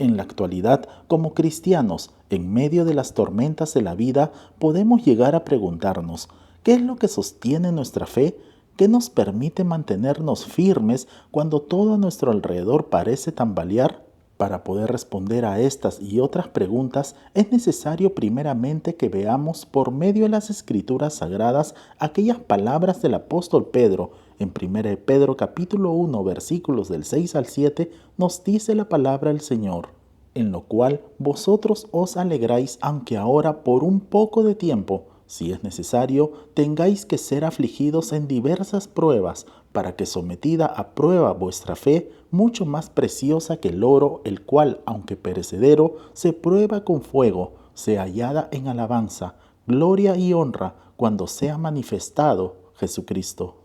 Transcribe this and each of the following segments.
En la actualidad, como cristianos, en medio de las tormentas de la vida, podemos llegar a preguntarnos, ¿qué es lo que sostiene nuestra fe? ¿Qué nos permite mantenernos firmes cuando todo a nuestro alrededor parece tambalear? Para poder responder a estas y otras preguntas, es necesario primeramente que veamos por medio de las Escrituras Sagradas aquellas palabras del apóstol Pedro. En 1 Pedro capítulo 1 versículos del 6 al 7 nos dice la palabra del Señor, en lo cual vosotros os alegráis aunque ahora por un poco de tiempo, si es necesario, tengáis que ser afligidos en diversas pruebas, para que sometida a prueba vuestra fe, mucho más preciosa que el oro, el cual, aunque perecedero, se prueba con fuego, sea hallada en alabanza, gloria y honra, cuando sea manifestado Jesucristo.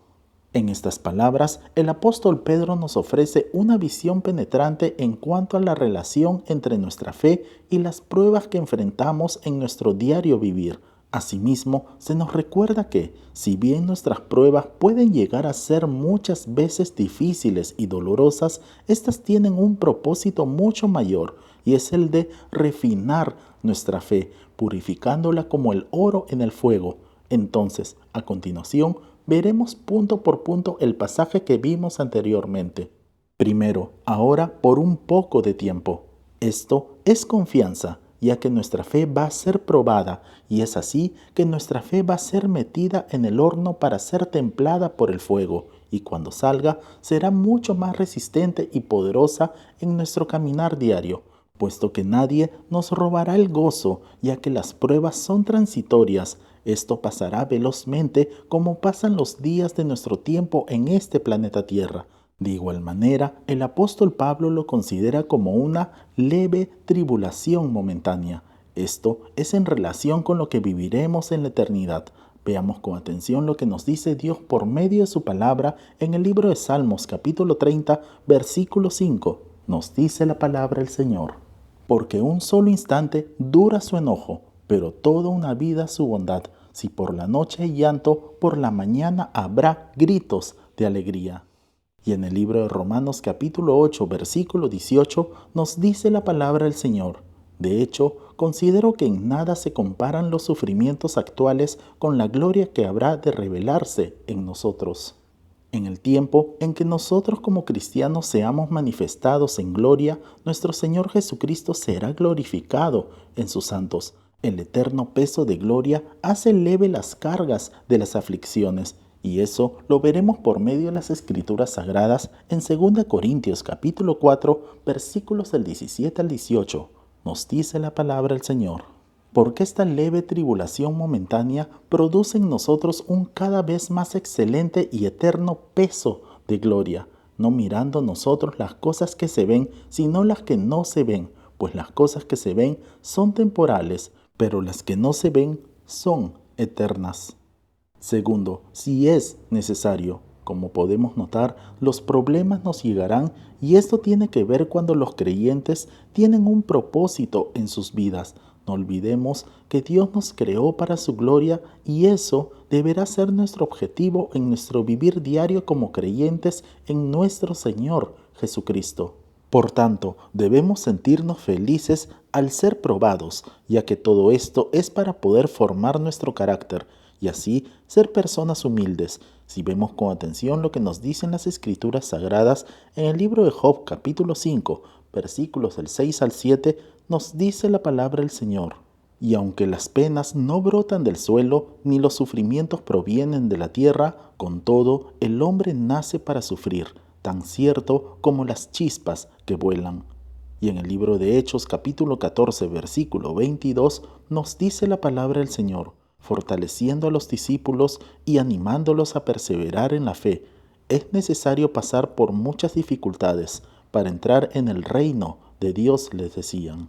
En estas palabras, el apóstol Pedro nos ofrece una visión penetrante en cuanto a la relación entre nuestra fe y las pruebas que enfrentamos en nuestro diario vivir. Asimismo, se nos recuerda que, si bien nuestras pruebas pueden llegar a ser muchas veces difíciles y dolorosas, estas tienen un propósito mucho mayor, y es el de refinar nuestra fe, purificándola como el oro en el fuego. Entonces, a continuación, veremos punto por punto el pasaje que vimos anteriormente. Primero, ahora por un poco de tiempo. Esto es confianza, ya que nuestra fe va a ser probada, y es así que nuestra fe va a ser metida en el horno para ser templada por el fuego, y cuando salga será mucho más resistente y poderosa en nuestro caminar diario, puesto que nadie nos robará el gozo, ya que las pruebas son transitorias. Esto pasará velozmente como pasan los días de nuestro tiempo en este planeta Tierra. De igual manera, el apóstol Pablo lo considera como una leve tribulación momentánea. Esto es en relación con lo que viviremos en la eternidad. Veamos con atención lo que nos dice Dios por medio de su palabra en el libro de Salmos capítulo 30, versículo 5. Nos dice la palabra del Señor. Porque un solo instante dura su enojo, pero toda una vida su bondad. Si por la noche hay llanto, por la mañana habrá gritos de alegría. Y en el libro de Romanos capítulo 8, versículo 18, nos dice la palabra del Señor. De hecho, considero que en nada se comparan los sufrimientos actuales con la gloria que habrá de revelarse en nosotros. En el tiempo en que nosotros como cristianos seamos manifestados en gloria, nuestro Señor Jesucristo será glorificado en sus santos. El eterno peso de gloria hace leve las cargas de las aflicciones, y eso lo veremos por medio de las Escrituras Sagradas en 2 Corintios capítulo 4, versículos del 17 al 18. Nos dice la palabra del Señor. Porque esta leve tribulación momentánea produce en nosotros un cada vez más excelente y eterno peso de gloria, no mirando nosotros las cosas que se ven, sino las que no se ven, pues las cosas que se ven son temporales, pero las que no se ven son eternas. Segundo, si es necesario. Como podemos notar, los problemas nos llegarán y esto tiene que ver cuando los creyentes tienen un propósito en sus vidas. No olvidemos que Dios nos creó para su gloria y eso deberá ser nuestro objetivo en nuestro vivir diario como creyentes en nuestro Señor Jesucristo. Por tanto, debemos sentirnos felices al ser probados, ya que todo esto es para poder formar nuestro carácter y así ser personas humildes. Si vemos con atención lo que nos dicen las Escrituras Sagradas en el libro de Job capítulo 5, versículos del 6 al 7, nos dice la palabra del Señor. Y aunque las penas no brotan del suelo, ni los sufrimientos provienen de la tierra, con todo el hombre nace para sufrir, tan cierto como las chispas que vuelan. Y en el libro de Hechos capítulo 14, versículo 22, nos dice la palabra del Señor, fortaleciendo a los discípulos y animándolos a perseverar en la fe. Es necesario pasar por muchas dificultades para entrar en el reino de Dios, les decían.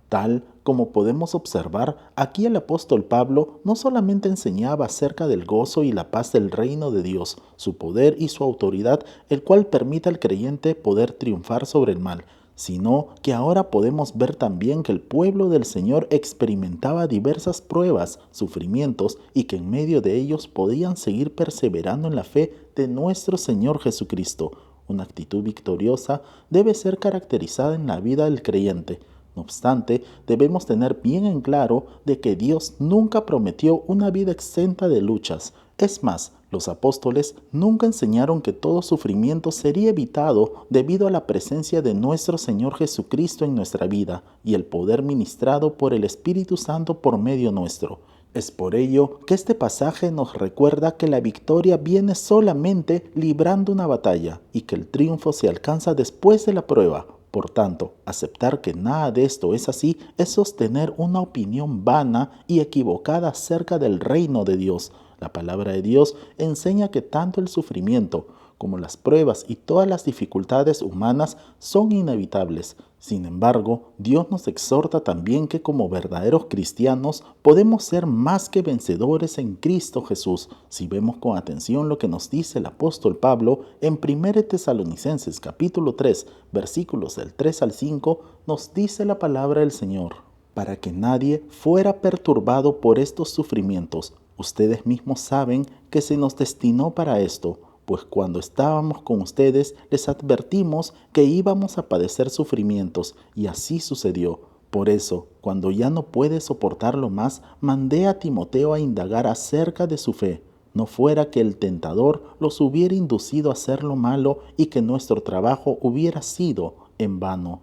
Tal como podemos observar, aquí el apóstol Pablo no solamente enseñaba acerca del gozo y la paz del reino de Dios, su poder y su autoridad, el cual permite al creyente poder triunfar sobre el mal, sino que ahora podemos ver también que el pueblo del Señor experimentaba diversas pruebas, sufrimientos, y que en medio de ellos podían seguir perseverando en la fe de nuestro Señor Jesucristo. Una actitud victoriosa debe ser caracterizada en la vida del creyente. No obstante, debemos tener bien en claro de que Dios nunca prometió una vida exenta de luchas. Es más, los apóstoles nunca enseñaron que todo sufrimiento sería evitado debido a la presencia de nuestro Señor Jesucristo en nuestra vida y el poder ministrado por el Espíritu Santo por medio nuestro. Es por ello que este pasaje nos recuerda que la victoria viene solamente librando una batalla y que el triunfo se alcanza después de la prueba. Por tanto, aceptar que nada de esto es así es sostener una opinión vana y equivocada acerca del reino de Dios. La palabra de Dios enseña que tanto el sufrimiento como las pruebas y todas las dificultades humanas son inevitables. Sin embargo, Dios nos exhorta también que como verdaderos cristianos podemos ser más que vencedores en Cristo Jesús. Si vemos con atención lo que nos dice el apóstol Pablo en 1 Tesalonicenses capítulo 3, versículos del 3 al 5, nos dice la palabra del Señor: para que nadie fuera perturbado por estos sufrimientos. Ustedes mismos saben que se nos destinó para esto, pues cuando estábamos con ustedes les advertimos que íbamos a padecer sufrimientos, y así sucedió. Por eso, cuando ya no pude soportarlo más, mandé a Timoteo a indagar acerca de su fe. No fuera que el tentador los hubiera inducido a hacer lo malo y que nuestro trabajo hubiera sido en vano.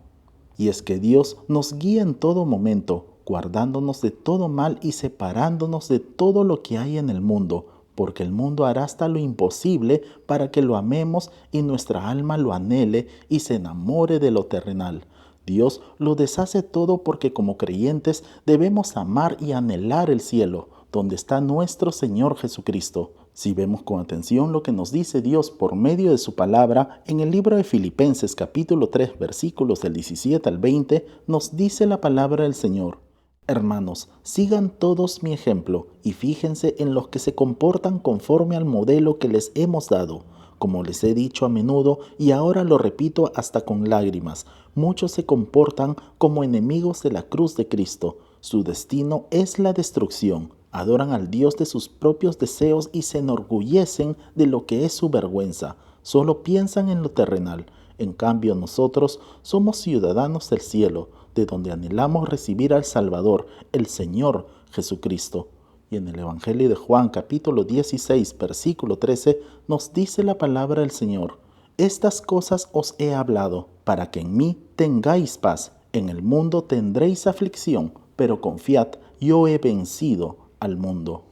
Y es que Dios nos guía en todo momento, guardándonos de todo mal y separándonos de todo lo que hay en el mundo, porque el mundo hará hasta lo imposible para que lo amemos y nuestra alma lo anhele y se enamore de lo terrenal. Dios lo deshace todo porque como creyentes debemos amar y anhelar el cielo, donde está nuestro Señor Jesucristo. Si vemos con atención lo que nos dice Dios por medio de su palabra, en el libro de Filipenses capítulo 3 versículos del 17 al 20, nos dice la palabra del Señor: hermanos, sigan todos mi ejemplo y fíjense en los que se comportan conforme al modelo que les hemos dado. Como les he dicho a menudo y ahora lo repito hasta con lágrimas, muchos se comportan como enemigos de la cruz de Cristo. Su destino es la destrucción. Adoran al Dios de sus propios deseos y se enorgullecen de lo que es su vergüenza. Solo piensan en lo terrenal. En cambio, nosotros somos ciudadanos del cielo, de donde anhelamos recibir al Salvador, el Señor Jesucristo. Y en el Evangelio de Juan, capítulo 16, versículo 13, nos dice la palabra del Señor: estas cosas os he hablado, para que en mí tengáis paz. En el mundo tendréis aflicción, pero confiad, yo he vencido al mundo.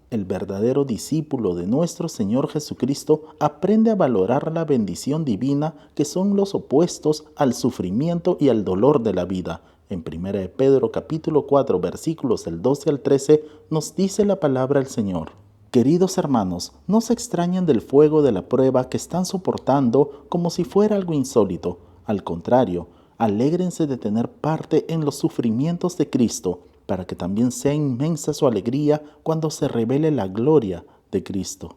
El verdadero discípulo de nuestro Señor Jesucristo aprende a valorar la bendición divina, que son los opuestos al sufrimiento y al dolor de la vida. En 1 de Pedro capítulo 4 versículos del 12 al 13 nos dice la palabra del Señor: queridos hermanos, no se extrañen del fuego de la prueba que están soportando como si fuera algo insólito. Al contrario, alégrense de tener parte en los sufrimientos de Cristo, para que también sea inmensa su alegría cuando se revele la gloria de Cristo.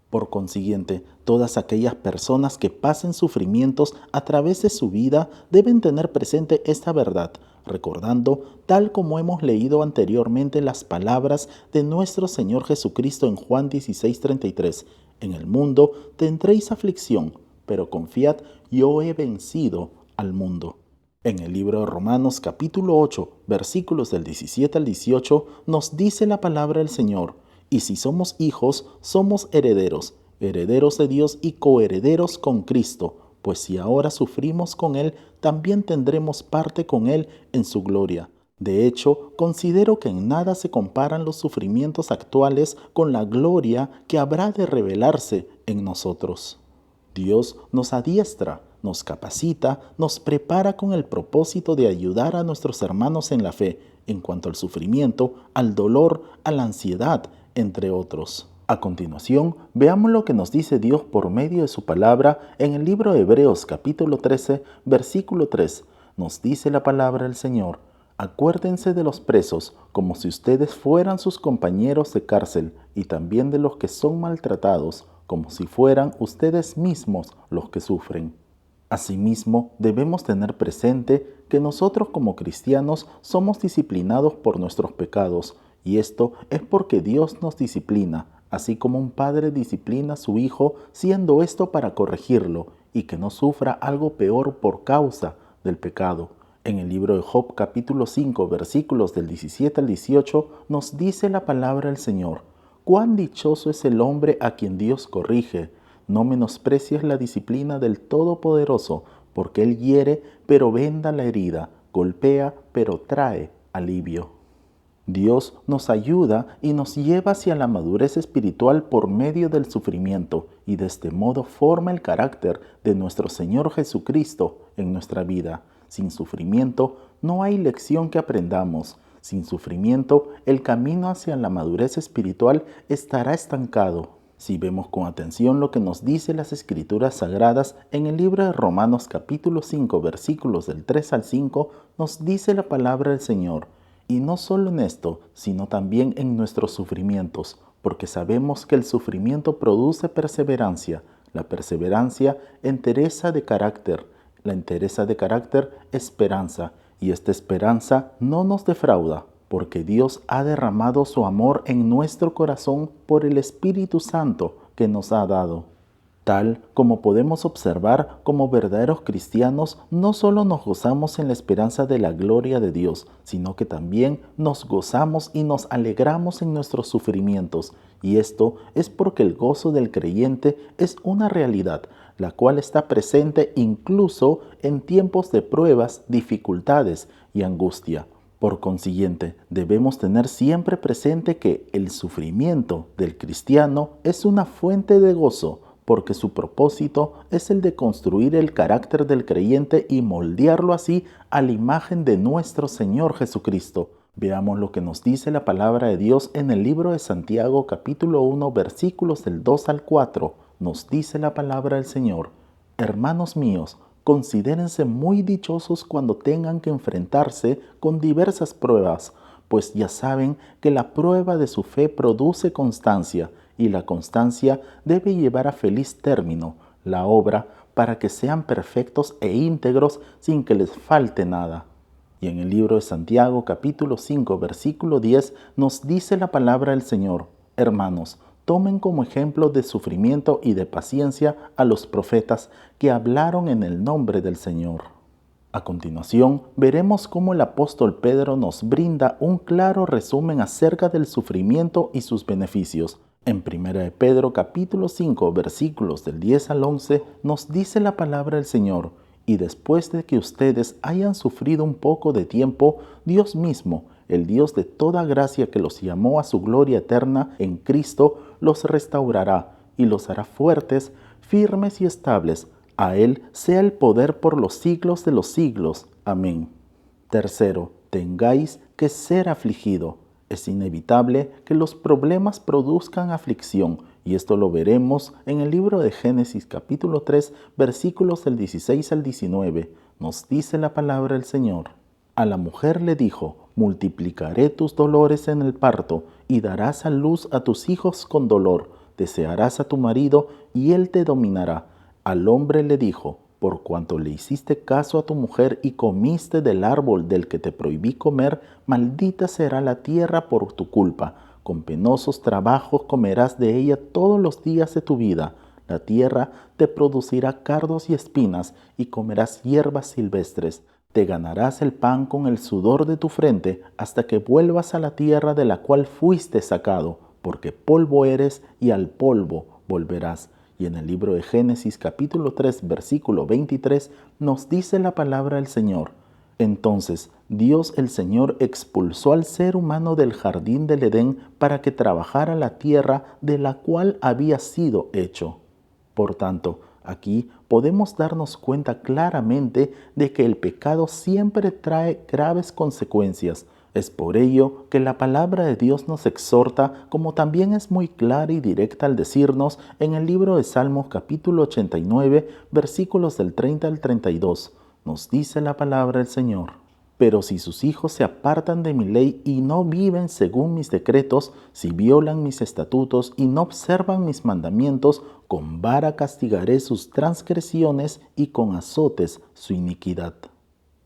Por consiguiente, todas aquellas personas que pasen sufrimientos a través de su vida deben tener presente esta verdad, recordando, tal como hemos leído anteriormente, las palabras de nuestro Señor Jesucristo en Juan 16:33. En el mundo tendréis aflicción, pero confiad, yo he vencido al mundo. En el libro de Romanos capítulo 8, versículos del 17 al 18, nos dice la palabra del Señor: y si somos hijos, somos herederos, herederos de Dios y coherederos con Cristo, pues si ahora sufrimos con Él, también tendremos parte con Él en su gloria. De hecho, considero que en nada se comparan los sufrimientos actuales con la gloria que habrá de revelarse en nosotros. Dios nos adiestra, nos capacita, nos prepara con el propósito de ayudar a nuestros hermanos en la fe, en cuanto al sufrimiento, al dolor, a la ansiedad, entre otros. A continuación, veamos lo que nos dice Dios por medio de su palabra en el libro de Hebreos capítulo 13, versículo 3. Nos dice la palabra del Señor: acuérdense de los presos, como si ustedes fueran sus compañeros de cárcel, y también de los que son maltratados, como si fueran ustedes mismos los que sufren. Asimismo, debemos tener presente que nosotros como cristianos somos disciplinados por nuestros pecados, y esto es porque Dios nos disciplina, así como un padre disciplina a su hijo, siendo esto para corregirlo, y que no sufra algo peor por causa del pecado. En el libro de Job capítulo 5 versículos del 17 al 18 nos dice la palabra del Señor: «Cuán dichoso es el hombre a quien Dios corrige. No menosprecies la disciplina del Todopoderoso, porque Él hiere, pero venda la herida, golpea, pero trae alivio». Dios nos ayuda y nos lleva hacia la madurez espiritual por medio del sufrimiento, y de este modo forma el carácter de nuestro Señor Jesucristo en nuestra vida. Sin sufrimiento no hay lección que aprendamos. Sin sufrimiento el camino hacia la madurez espiritual estará estancado. Si vemos con atención lo que nos dice las Escrituras Sagradas en el libro de Romanos capítulo 5 versículos del 3 al 5, nos dice la palabra del Señor: «Y no solo en esto, sino también en nuestros sufrimientos, porque sabemos que el sufrimiento produce perseverancia, la perseverancia entereza de carácter, la entereza de carácter esperanza, y esta esperanza no nos defrauda, porque Dios ha derramado su amor en nuestro corazón por el Espíritu Santo que nos ha dado». Tal como podemos observar, como verdaderos cristianos, no solo nos gozamos en la esperanza de la gloria de Dios, sino que también nos gozamos y nos alegramos en nuestros sufrimientos. Y esto es porque el gozo del creyente es una realidad, la cual está presente incluso en tiempos de pruebas, dificultades y angustia. Por consiguiente, debemos tener siempre presente que el sufrimiento del cristiano es una fuente de gozo, porque su propósito es el de construir el carácter del creyente y moldearlo así a la imagen de nuestro Señor Jesucristo. Veamos lo que nos dice la palabra de Dios en el libro de Santiago capítulo 1 versículos del 2 al 4. Nos dice la palabra del Señor: «Hermanos míos, considérense muy dichosos cuando tengan que enfrentarse con diversas pruebas, pues ya saben que la prueba de su fe produce constancia, y la constancia debe llevar a feliz término la obra, para que sean perfectos e íntegros sin que les falte nada». Y en el libro de Santiago capítulo 5 versículo 10 nos dice la palabra del Señor: «Hermanos, tomen como ejemplo de sufrimiento y de paciencia a los profetas que hablaron en el nombre del Señor». A continuación, veremos cómo el apóstol Pedro nos brinda un claro resumen acerca del sufrimiento y sus beneficios. En 1 de Pedro capítulo 5 versículos del 10 al 11 nos dice la palabra del Señor: «Y después de que ustedes hayan sufrido un poco de tiempo, Dios mismo, el Dios de toda gracia que los llamó a su gloria eterna en Cristo, los restaurará y los hará fuertes, firmes y estables. A Él sea el poder por los siglos de los siglos. Amén». Tercero, tengáis que ser afligido. Es inevitable que los problemas produzcan aflicción, y esto lo veremos en el libro de Génesis capítulo 3, versículos del 16 al 19. Nos dice la palabra del Señor: «A la mujer le dijo: multiplicaré tus dolores en el parto, y darás a luz a tus hijos con dolor. Desearás a tu marido, y él te dominará. Al hombre le dijo: por cuanto le hiciste caso a tu mujer y comiste del árbol del que te prohibí comer, maldita será la tierra por tu culpa. Con penosos trabajos comerás de ella todos los días de tu vida. La tierra te producirá cardos y espinas, y comerás hierbas silvestres. Te ganarás el pan con el sudor de tu frente, hasta que vuelvas a la tierra de la cual fuiste sacado, porque polvo eres y al polvo volverás». Y en el libro de Génesis capítulo 3 versículo 23 nos dice la palabra del Señor: «Entonces Dios el Señor expulsó al ser humano del jardín del Edén para que trabajara la tierra de la cual había sido hecho». Por tanto, aquí podemos darnos cuenta claramente de que el pecado siempre trae graves consecuencias. Es por ello que la palabra de Dios nos exhorta, como también es muy clara y directa al decirnos en el libro de Salmos capítulo 89, versículos del 30 al 32. Nos dice la palabra del Señor: «Pero si sus hijos se apartan de mi ley y no viven según mis decretos, si violan mis estatutos y no observan mis mandamientos, con vara castigaré sus transgresiones y con azotes su iniquidad».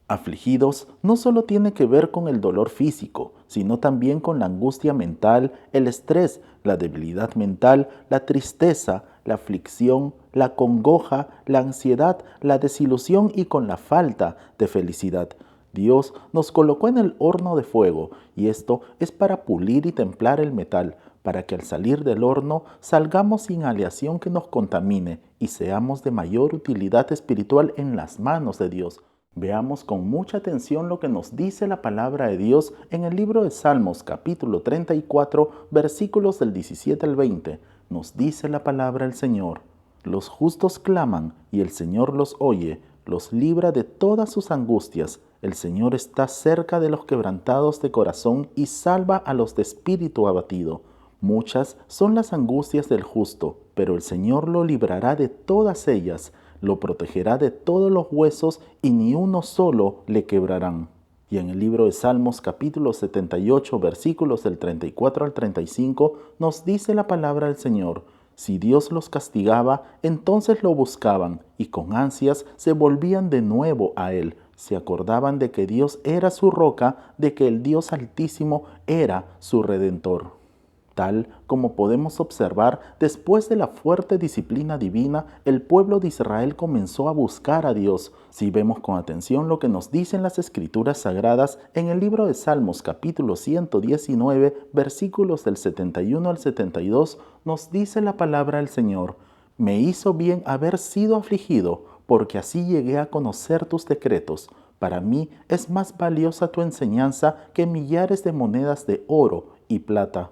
Afligidos no solo tiene que ver con el dolor físico, sino también con la angustia mental, el estrés, la debilidad mental, la tristeza, la aflicción, la congoja, la ansiedad, la desilusión y con la falta de felicidad. Dios nos colocó en el horno de fuego y esto es para pulir y templar el metal, para que al salir del horno salgamos sin aleación que nos contamine y seamos de mayor utilidad espiritual en las manos de Dios. Veamos con mucha atención lo que nos dice la palabra de Dios en el libro de Salmos capítulo 34 versículos del 17 al 20. Nos dice la palabra del Señor: los justos claman y el Señor los oye, los libra de todas sus angustias. El Señor está cerca de los quebrantados de corazón y salva a los de espíritu abatido. Muchas son las angustias del justo, pero el Señor lo librará de todas ellas, lo protegerá de todos los huesos y ni uno solo le quebrarán. Y en el libro de Salmos capítulo 78 versículos del 34 al 35 nos dice la palabra del Señor: si Dios los castigaba, entonces lo buscaban y con ansias se volvían de nuevo a Él. Se acordaban de que Dios era su roca, de que el Dios Altísimo era su Redentor. Tal como podemos observar, después de la fuerte disciplina divina, el pueblo de Israel comenzó a buscar a Dios. Si vemos con atención lo que nos dicen las Escrituras Sagradas en el libro de Salmos capítulo 119, versículos del 71 al 72, nos dice la palabra del Señor: me hizo bien haber sido afligido, porque así llegué a conocer tus decretos. Para mí es más valiosa tu enseñanza que millares de monedas de oro y plata.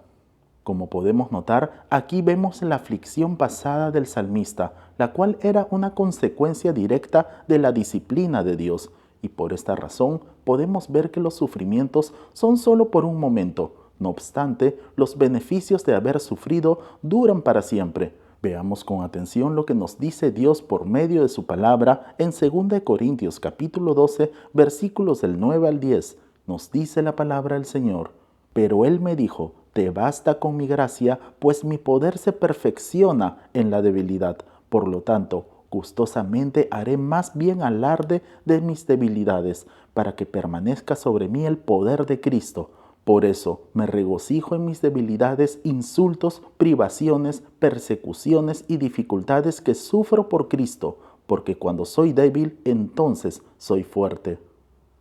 Como podemos notar, aquí vemos la aflicción pasada del salmista, la cual era una consecuencia directa de la disciplina de Dios. Y por esta razón podemos ver que los sufrimientos son solo por un momento. No obstante, los beneficios de haber sufrido duran para siempre. Veamos con atención lo que nos dice Dios por medio de su palabra en 2 Corintios capítulo 12, versículos del 9 al 10. Nos dice la palabra del Señor: pero Él me dijo: te basta con mi gracia, pues mi poder se perfecciona en la debilidad. Por lo tanto, gustosamente haré más bien alarde de mis debilidades, para que permanezca sobre mí el poder de Cristo. Por eso me regocijo en mis debilidades, insultos, privaciones, persecuciones y dificultades que sufro por Cristo, porque cuando soy débil, entonces soy fuerte.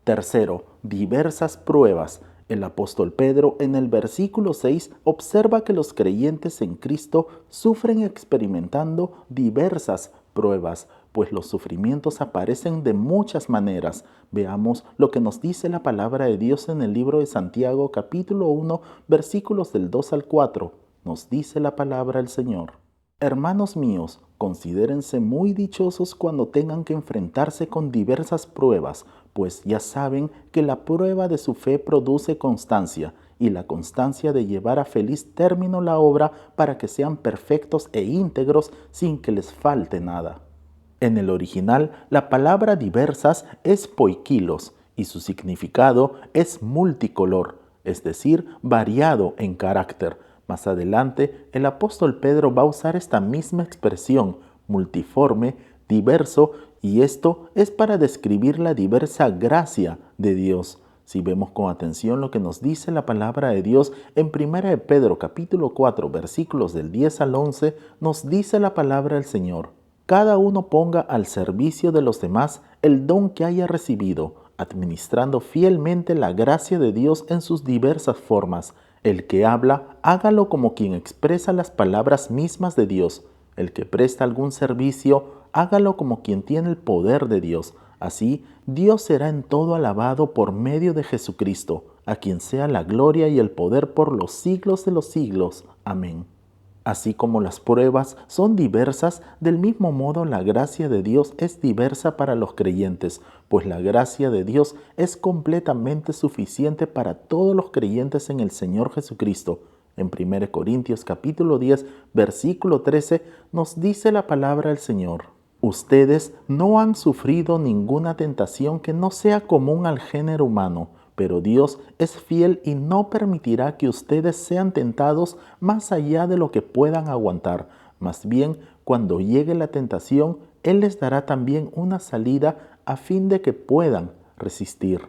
Tercero, diversas pruebas. El apóstol Pedro en el versículo 6 observa que los creyentes en Cristo sufren experimentando diversas pruebas, pues los sufrimientos aparecen de muchas maneras. Veamos lo que nos dice la palabra de Dios en el libro de Santiago capítulo 1 versículos del 2 al 4. Nos dice la palabra del Señor: hermanos míos, considérense muy dichosos cuando tengan que enfrentarse con diversas pruebas, pues ya saben que la prueba de su fe produce constancia, y la constancia de llevar a feliz término la obra para que sean perfectos e íntegros sin que les falte nada. En el original, la palabra diversas es poikilos, y su significado es multicolor, es decir, variado en carácter. Más adelante, el apóstol Pedro va a usar esta misma expresión, multiforme, diverso, y esto es para describir la diversa gracia de Dios. Si vemos con atención lo que nos dice la palabra de Dios en 1 Pedro capítulo 4 versículos del 10 al 11, nos dice la palabra del Señor: cada uno ponga al servicio de los demás el don que haya recibido, administrando fielmente la gracia de Dios en sus diversas formas. El que habla, hágalo como quien expresa las palabras mismas de Dios. El que presta algún servicio, hágalo como quien tiene el poder de Dios. Así, Dios será en todo alabado por medio de Jesucristo, a quien sea la gloria y el poder por los siglos de los siglos. Amén. Así como las pruebas son diversas, del mismo modo la gracia de Dios es diversa para los creyentes, pues la gracia de Dios es completamente suficiente para todos los creyentes en el Señor Jesucristo. En 1 Corintios capítulo 10, versículo 13, nos dice la palabra del Señor: ustedes no han sufrido ninguna tentación que no sea común al género humano, pero Dios es fiel y no permitirá que ustedes sean tentados más allá de lo que puedan aguantar. Más bien, cuando llegue la tentación, Él les dará también una salida a fin de que puedan resistir.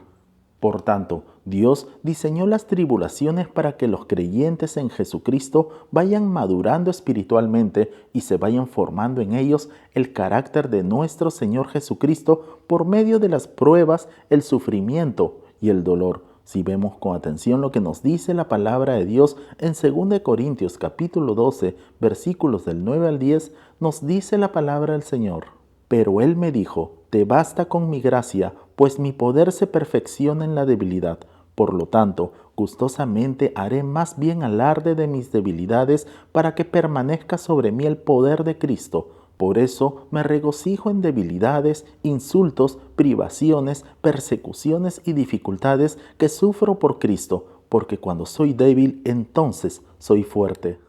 Por tanto, Dios diseñó las tribulaciones para que los creyentes en Jesucristo vayan madurando espiritualmente y se vayan formando en ellos el carácter de nuestro Señor Jesucristo por medio de las pruebas, el sufrimiento y el dolor. Si vemos con atención lo que nos dice la palabra de Dios en 2 Corintios capítulo 12, versículos del 9 al 10, nos dice la palabra del Señor. Pero Él me dijo, te basta con mi gracia, pues mi poder se perfecciona en la debilidad. Por lo tanto, gustosamente haré más bien alarde de mis debilidades para que permanezca sobre mí el poder de Cristo. Por eso me regocijo en debilidades, insultos, privaciones, persecuciones y dificultades que sufro por Cristo, porque cuando soy débil, entonces soy fuerte.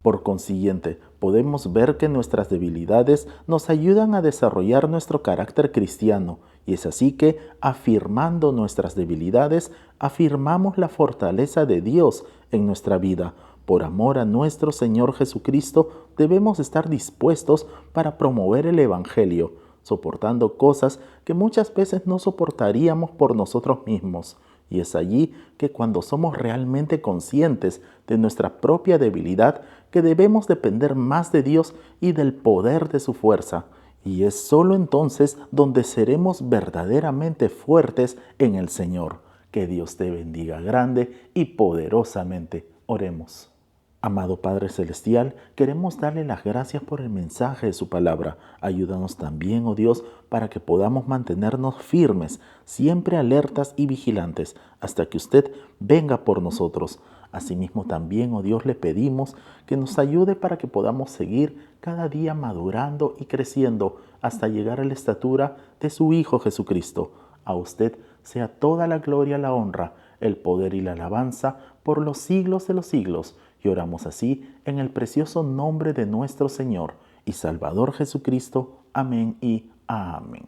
Por consiguiente, podemos ver que nuestras debilidades nos ayudan a desarrollar nuestro carácter cristiano, y es así que, afirmando nuestras debilidades, afirmamos la fortaleza de Dios en nuestra vida. Por amor a nuestro Señor Jesucristo, debemos estar dispuestos para promover el Evangelio, soportando cosas que muchas veces no soportaríamos por nosotros mismos. Y es allí que cuando somos realmente conscientes de nuestra propia debilidad, que debemos depender más de Dios y del poder de su fuerza. Y es solo entonces donde seremos verdaderamente fuertes en el Señor. Que Dios te bendiga grande y poderosamente. Oremos. Amado Padre Celestial, queremos darle las gracias por el mensaje de su palabra. Ayúdanos también, oh Dios, para que podamos mantenernos firmes, siempre alertas y vigilantes, hasta que usted venga por nosotros. Asimismo también, oh Dios, le pedimos que nos ayude para que podamos seguir cada día madurando y creciendo hasta llegar a la estatura de su Hijo Jesucristo. A usted sea toda la gloria, la honra, el poder y la alabanza por los siglos de los siglos. Y oramos así en el precioso nombre de nuestro Señor y Salvador Jesucristo. Amén y amén.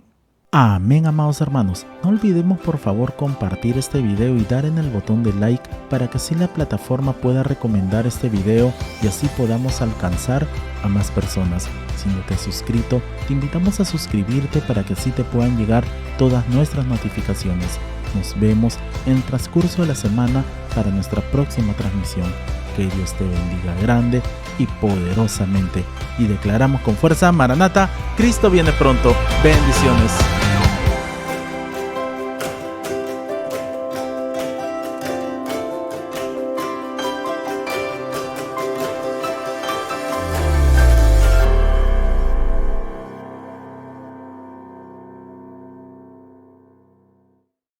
Amén, amados hermanos. No olvidemos por favor compartir este video y dar en el botón de like para que así la plataforma pueda recomendar este video y así podamos alcanzar a más personas. Si no te has suscrito, te invitamos a suscribirte para que así te puedan llegar todas nuestras notificaciones. Nos vemos en el transcurso de la semana para nuestra próxima transmisión. Que Dios te bendiga grande y poderosamente. Y declaramos con fuerza, Maranata, Cristo viene pronto. Bendiciones.